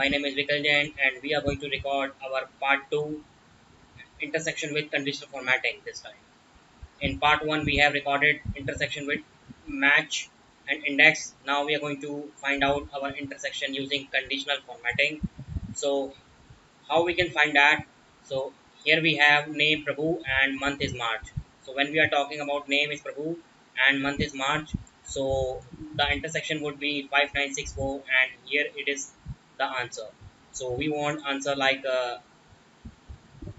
My name is Vikal Jain and we are going to record our part 2 intersection with conditional formatting this time. In part 1 we have recorded intersection with match and index. Now we are going to find out our intersection using conditional formatting. So how we can find that? So here we have name Prabhu and month is March. So when we are talking about name is Prabhu and month is March, so the intersection would be 5964 and here it is the answer. So we want answer like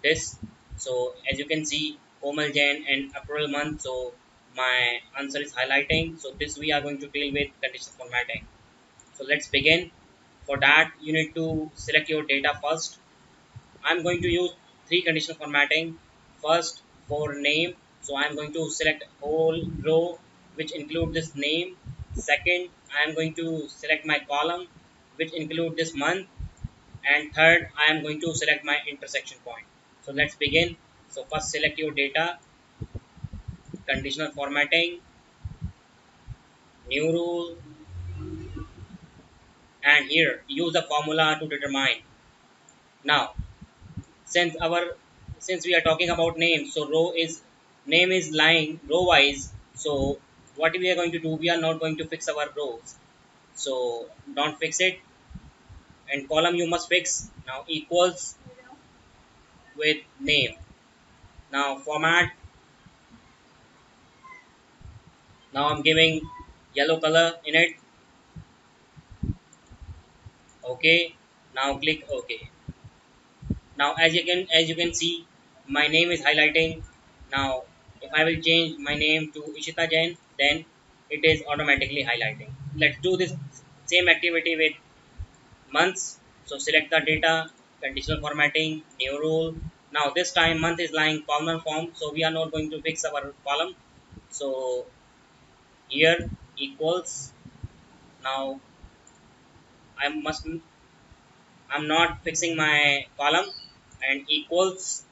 this. So as you can see, Komal Jain and April month. So my answer is highlighting. So this we are going to deal with conditional formatting. So let's begin. For that you need to select your data first. I'm going to use three conditional formatting. First for name, so I'm going to select whole row which include this name. Second, I am going to select my column which include this month. And third, I am going to select my intersection point. So let's begin. So first select your data, conditional formatting, new rule, and here use the formula to determine. Now since our since we are talking about name, so row is name is lying row wise. So what we are going to do, we are not going to fix our rows, so don't fix it. And column you must fix. Now equals with name. Now format. Now I'm giving yellow color in it. Okay, now click OK. Now as you can see, my name is highlighting. Now if I will change my name to Ishita Jain, then it is automatically highlighting. Let's do this same activity with months. So select the data, conditional formatting, new rule. Now this time month is lying column form, so we are not going to fix our column. So here equals. Now I'm not fixing my column. And equals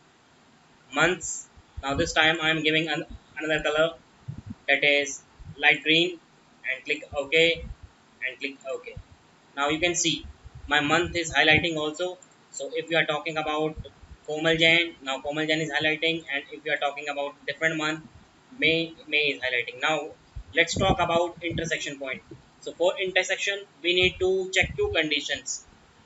months. Now this time I am giving another color, that is light green, and click OK and click OK. Now you can see my month is highlighting also. So if you are talking about Komal Jain, now Komal Jain is highlighting, and if you are talking about different month, May is highlighting. Now let's talk about intersection point. So for intersection we need to check two conditions,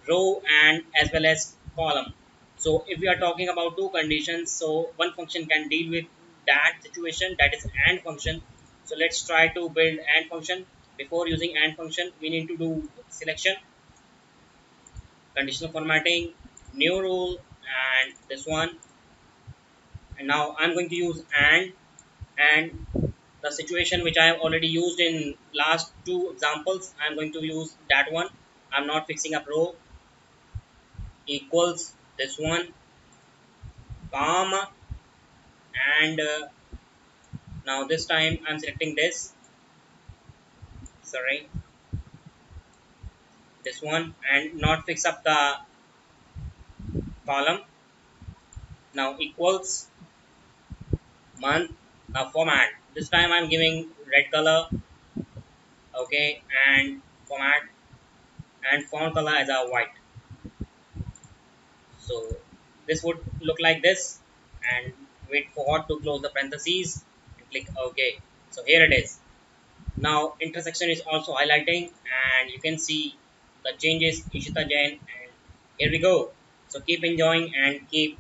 row and as well as column. So if we are talking about two conditions, so one function can deal with that situation, that is AND function. So let's try to build AND function. Before using AND function, we need to do selection, conditional formatting, new rule, and this one. And now I'm going to use and the situation which I have already used in last two examples. I'm going to use that one. I'm not fixing up row. Equals this one, comma, and now this time I'm selecting this. Sorry, this one, and not fix up the column. Now equals month. Now format. This time I'm giving red color. Okay, and format and font color as a white. So this would look like this, and wait for what to close the parentheses and click OK. So here it is. Now intersection is also highlighting, and you can see the changes Ishita Jain, and here we go. So keep enjoying and keep